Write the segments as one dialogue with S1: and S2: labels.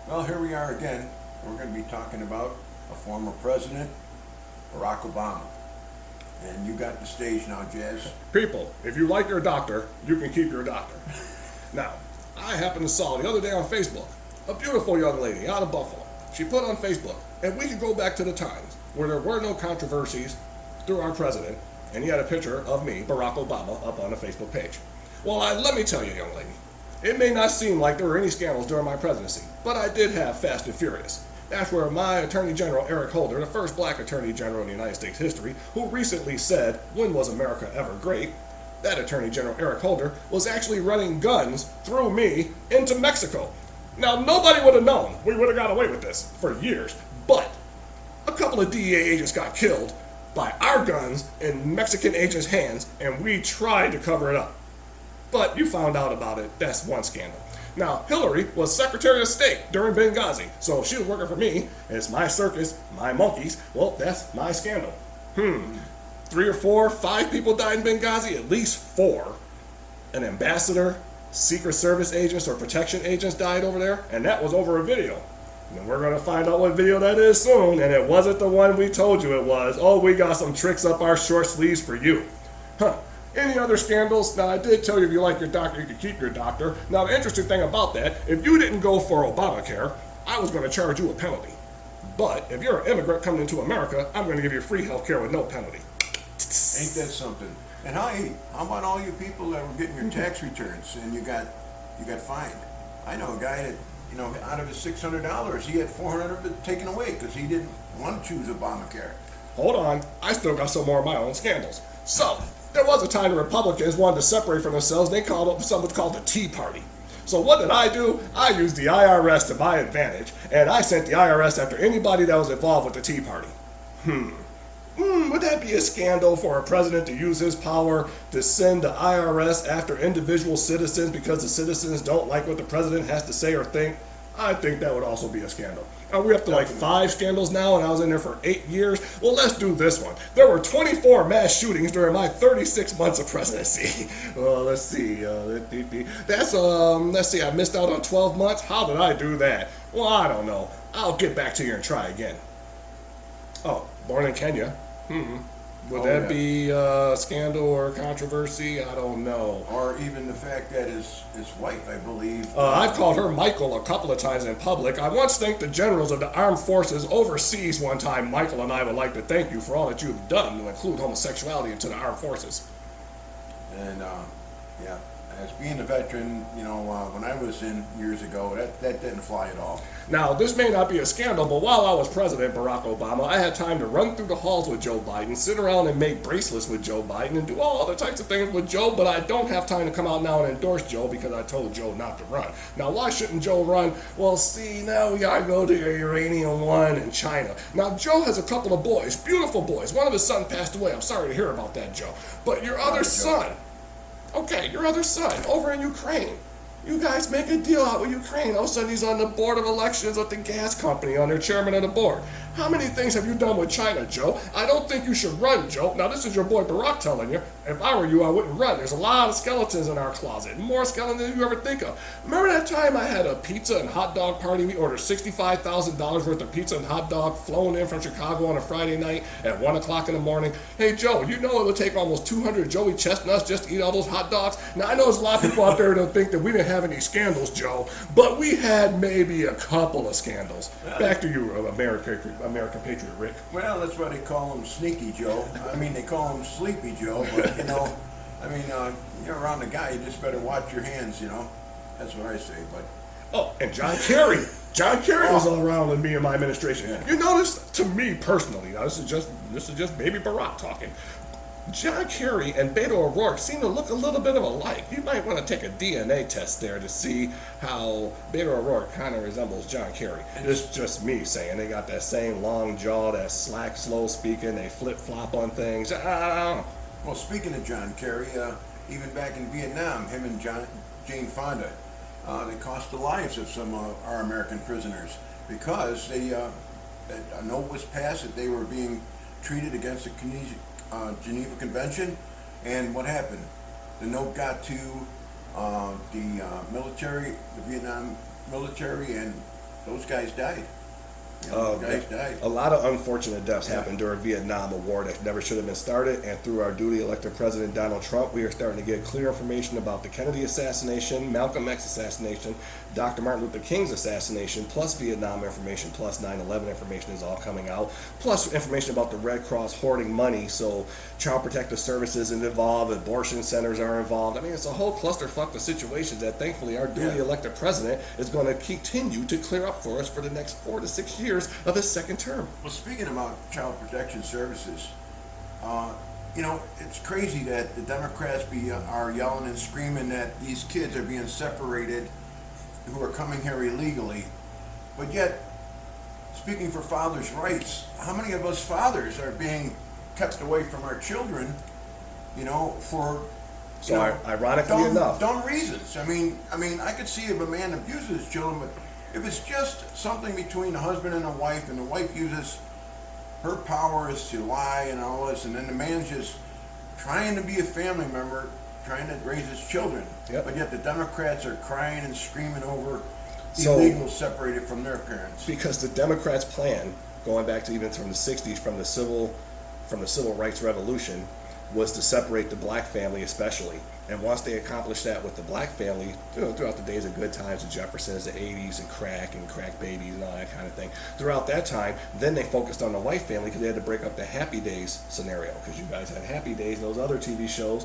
S1: Well, here we are again. We're going to be talking about a former president, Barack Obama. And you got the stage now, Jazz.
S2: People, if you like your doctor, you can keep your doctor. Now, I happened to saw the other day on Facebook a beautiful young lady out of Buffalo. She put on Facebook, and we could go back to the times where there were no controversies through our president, and he had a picture of me, Barack Obama, up on the Facebook page. Well, let me tell you, young lady, it may not seem like there were any scandals during my presidency, but I did have Fast and Furious. That's where my Attorney General Eric Holder, the first black Attorney General in the United States history, who recently said, "When was America ever great?" That Attorney General Eric Holder was actually running guns through me into Mexico. Now, nobody would have known. We would have got away with this for years. But a couple of DEA agents got killed by our guns in Mexican agents' hands, and we tried to cover it up. But you found out about it. That's one scandal. Now, Hillary was Secretary of State during Benghazi, so she was working for me. It's my circus, my monkeys. Well, that's my scandal. 3 or 4, 5 people died in Benghazi, at least 4. An ambassador, Secret Service agents or protection agents died over there, and that was over a video. And we're going to find out what video that is soon, and it wasn't the one we told you it was. Oh, we got some tricks up our short sleeves for you. Any other scandals? Now, I did tell you if you like your doctor, you can keep your doctor. Now, the interesting thing about that, if you didn't go for Obamacare, I was going to charge you a penalty. But if you're an immigrant coming into America, I'm going to give you free health care with no penalty.
S1: Ain't that something? And how about all you people that were getting your tax returns and you got fined? I know a guy that, out of his $600, he had $400 of it taken away because he didn't want to choose Obamacare.
S2: Hold on, I still got some more of my own scandals. So, there was a time the Republicans wanted to separate from themselves. They called up something called the Tea Party. So what did I do? I used the IRS to my advantage, and I sent the IRS after anybody that was involved with the Tea Party. Would that be a scandal for a president to use his power to send the IRS after individual citizens because the citizens don't like what the president has to say or think? I think that would also be a scandal. Are we up to like 5 scandals now, and I was in there for 8 years? Well, let's do this one. There were 24 mass shootings during my 36 months of presidency. Well, let's see. Let's see, I missed out on 12 months? How did I do that? Well, I don't know. I'll get back to you and try again. Oh, born in Kenya. Would that be a scandal or controversy? I don't know.
S1: Or even the fact that his wife, I believe.
S2: I've called her Michael a couple of times in public. I once thanked the generals of the armed forces overseas one time. Michael and I would like to thank you for all that you've done to include homosexuality into the armed forces.
S1: And, as being a veteran, when I was in years ago, that didn't fly at all.
S2: Now, this may not be a scandal, but while I was President Barack Obama, I had time to run through the halls with Joe Biden, sit around and make bracelets with Joe Biden, and do all other types of things with Joe, but I don't have time to come out now and endorse Joe because I told Joe not to run. Now, why shouldn't Joe run? Well, see, now we gotta go to your uranium one in China. Now, Joe has a couple of boys, beautiful boys. One of his sons passed away. I'm sorry to hear about that, Joe. But your other son... Okay, your other son, over in Ukraine. You guys make a deal out with Ukraine. All of a sudden he's on the board of elections with the gas company, on their chairman of the board. How many things have you done with China, Joe? I don't think you should run, Joe. Now, this is your boy Barack telling you. If I were you, I wouldn't run. There's a lot of skeletons in our closet. More skeletons than you ever think of. Remember that time I had a pizza and hot dog party? We ordered $65,000 worth of pizza and hot dog flown in from Chicago on a Friday night at 1 o'clock in the morning. Hey, Joe, you know it would take almost 200 Joey Chestnuts just to eat all those hot dogs? Now, I know there's a lot of people out there that think that we didn't have any scandals, Joe, but we had maybe a couple of scandals. Back to you, American Patriot Rick.
S1: Well, that's why they call him Sneaky Joe. I mean, they call him Sleepy Joe, but, you're around the guy, you just better watch your hands, That's what I say, but...
S2: Oh, and John Kerry. John Kerry was all around with me in my administration. Yeah. You notice, to me personally, now this is just baby Barack talking. John Kerry and Beto O'Rourke seem to look a little bit of alike. You might want to take a DNA test there to see how Beto O'Rourke kind of resembles John Kerry. It's just me saying they got that same long jaw, that slack, slow speaking, they flip-flop on things.
S1: Well, speaking of John Kerry, even back in Vietnam, him and Jane Fonda, they cost the lives of some of our American prisoners because a note was passed that they were being treated against the Geneva Convention, and what happened? The note got to the Vietnam military, and those guys died. Died.
S2: A lot of unfortunate deaths happened during Vietnam, a war that never should have been started. And through our duty elected President Donald Trump, we are starting to get clear information about the Kennedy assassination, Malcolm X assassination, Dr. Martin Luther King's assassination, plus Vietnam information, plus 9/11 information is all coming out, plus information about the Red Cross hoarding money, so Child Protective Services is involved, abortion centers are involved. I mean, it's a whole clusterfuck of situations that thankfully our duly elected president is going to continue to clear up for us for the next 4 to 6 years of his second term.
S1: Well, speaking about Child Protection Services, it's crazy that the Democrats are yelling and screaming that these kids are being separated who are coming here illegally, but yet, speaking for fathers' rights, how many of us fathers are being kept away from our children, for
S2: ironically enough,
S1: dumb reasons? I mean, I could see if a man abuses his children, but if it's just something between a husband and a wife, and the wife uses her powers to lie and all this, and then the man's just trying to be a family member, trying to raise his children, but yet the Democrats are crying and screaming over illegals separated from their parents.
S2: Because the Democrats' plan, going back to even from the 60s, from the civil rights revolution, was to separate the black family especially. And once they accomplished that with the black family, throughout the days of good times, the Jeffersons, the 80s, and crack babies and all that kind of thing, throughout that time, then they focused on the white family because they had to break up the Happy Days scenario, because you guys had Happy Days and those other TV shows,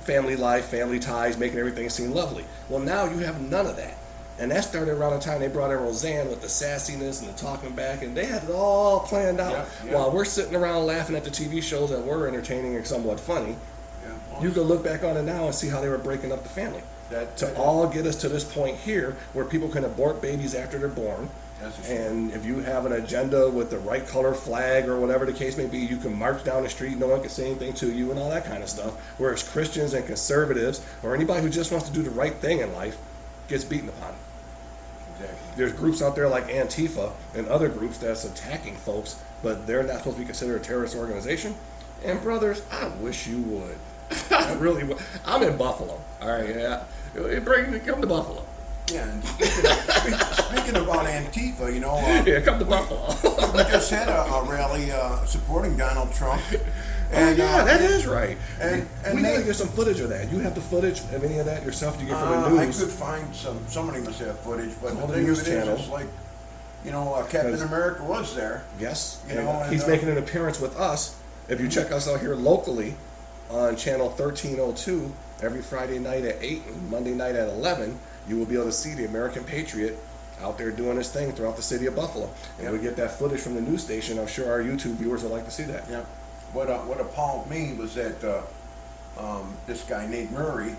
S2: family life, family ties, making everything seem lovely. Well, now you have none of that. And that started around the time they brought in Roseanne with the sassiness and the talking back, and they had it all planned out. While we're sitting around laughing at the TV shows that were entertaining and somewhat funny, you can look back on it now and see how they were breaking up the family. To all get us to this point here where people can abort babies after they're born. And if you have an agenda with the right color flag or whatever the case may be, you can march down the street, no one can say anything to you and all that kind of stuff. Whereas Christians and conservatives or anybody who just wants to do the right thing in life gets beaten upon. There's groups out there like Antifa and other groups that's attacking folks, but they're not supposed to be considered a terrorist organization. And brothers, I wish you would. I really would. I'm in Buffalo. All right, come to Buffalo.
S1: Yeah, and speaking about Antifa,
S2: come to Buffalo.
S1: We just had a rally supporting Donald Trump.
S2: And that is right.
S1: And
S2: we need to get some footage of that. You have the footage of any of that yourself? Do you get from the news?
S1: I could find some. Somebody must have footage, but
S2: Call
S1: the
S2: the
S1: thing
S2: news
S1: of it
S2: channel.
S1: is, like, Captain America was there.
S2: Yes,
S1: and
S2: he's making an appearance with us. If you check us out here locally on channel 1302 every Friday night at 8 and Monday night at 11, you will be able to see the American Patriot out there doing his thing throughout the city of Buffalo. And we get that footage from the news station. I'm sure our YouTube viewers would like to see that.
S1: Yeah. What appalled me was that this guy Nate Murray,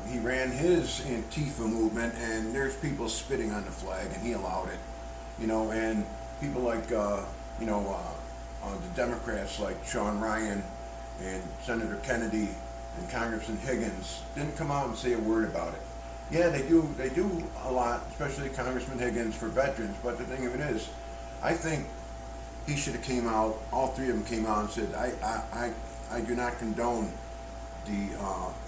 S1: he ran his Antifa movement, and there's people spitting on the flag, and he allowed it. And people like the Democrats like Sean Ryan and Senator Kennedy and Congressman Higgins didn't come out and say a word about it. Yeah, they do a lot, especially Congressman Higgins, for veterans. But the thing of it is, I think he should have came out. All three of them came out and said, "I do not condone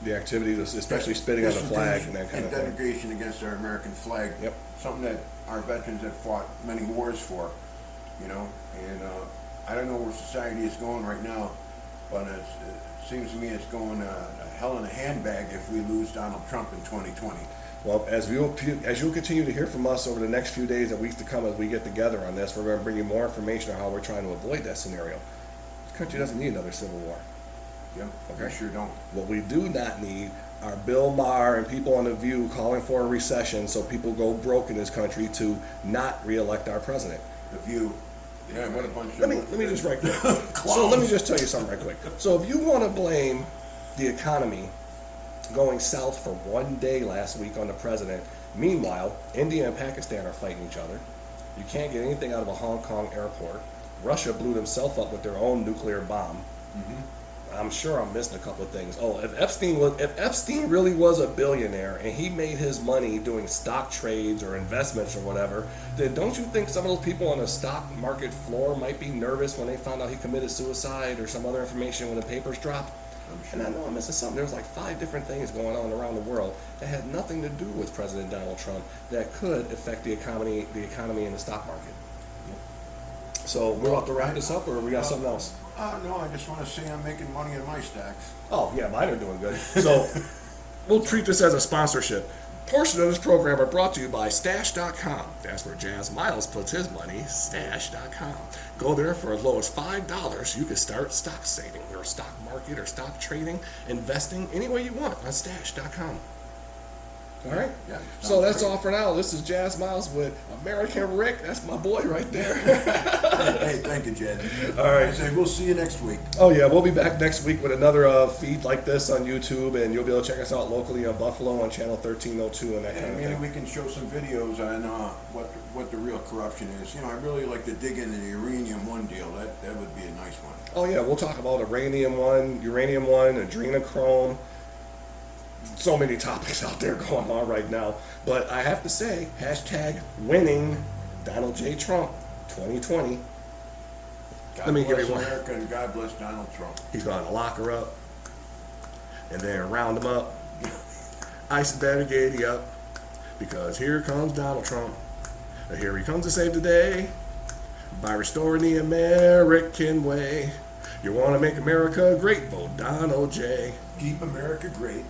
S2: the activities, especially spitting on the flag and that kind of thing.
S1: Denigration against our American flag.
S2: Yep.
S1: Something that our veterans have fought many wars for, And I don't know where society is going right now, but it seems to me it's going to hell in a handbag if we lose Donald Trump in 2020.
S2: Well, as you'll continue to hear from us over the next few days and weeks to come as we get together on this, we're going to bring you more information on how we're trying to avoid that scenario. This country doesn't need another civil war.
S1: Yep,
S2: okay?
S1: We sure don't.
S2: What we do not need are Bill Maher and people on The View calling for a recession so people go broke in this country to not reelect our president.
S1: The View. Yeah, what a bunch of...
S2: Let me just right quick. So let me just tell you something right quick. So if you want to blame the economy going south for one day last week on the president, meanwhile, India and Pakistan are fighting each other. You can't get anything out of a Hong Kong airport. Russia blew themselves up with their own nuclear bomb. Mm-hmm. I'm sure I'm missing a couple of things. Oh, if Epstein really was a billionaire and he made his money doing stock trades or investments or whatever, then don't you think some of those people on the stock market floor might be nervous when they found out he committed suicide or some other information when the papers drop? And I know I'm missing something. There's like 5 different things going on around the world that had nothing to do with President Donald Trump that could affect the economy and the stock market. So we're about to wrap this up, or we got something else?
S1: No, I just want to say I'm making money in my stacks.
S2: Oh yeah, mine are doing good. So we'll treat this as a sponsorship. Portion of this program are brought to you by Stash.com. That's where Jazz Miles puts his money. Stash.com. Go there for as low as $5. You can start stock saving, or stock market, or stock trading, investing any way you want on Stash.com. All right.
S1: Yeah.
S2: So that's all for now. This is Jazz Miles with American Rick. That's my boy right there.
S1: Hey, thank you, Jed.
S2: All right.
S1: I say we'll see you next week.
S2: Oh yeah, we'll be back next week with another feed like this on YouTube, and you'll be able to check us out locally on Buffalo on channel 1302 and that kind
S1: And
S2: of
S1: maybe
S2: thing.
S1: we can show some videos on what the real corruption is. I really like to dig into the Uranium One deal. That would be a nice one.
S2: Oh yeah, we'll talk about Uranium One, adrenochrome. So many topics out there going on right now. But I have to say, #winning Donald J. Trump 2020.
S1: God
S2: Let me give
S1: bless
S2: you one.
S1: America and God bless Donald Trump.
S2: He's going to lock her up and then round him up. Ice better get up, because here comes Donald Trump. And here he comes to save the day by restoring the American way. You want to make America great? Vote Donald J.
S1: Keep America great.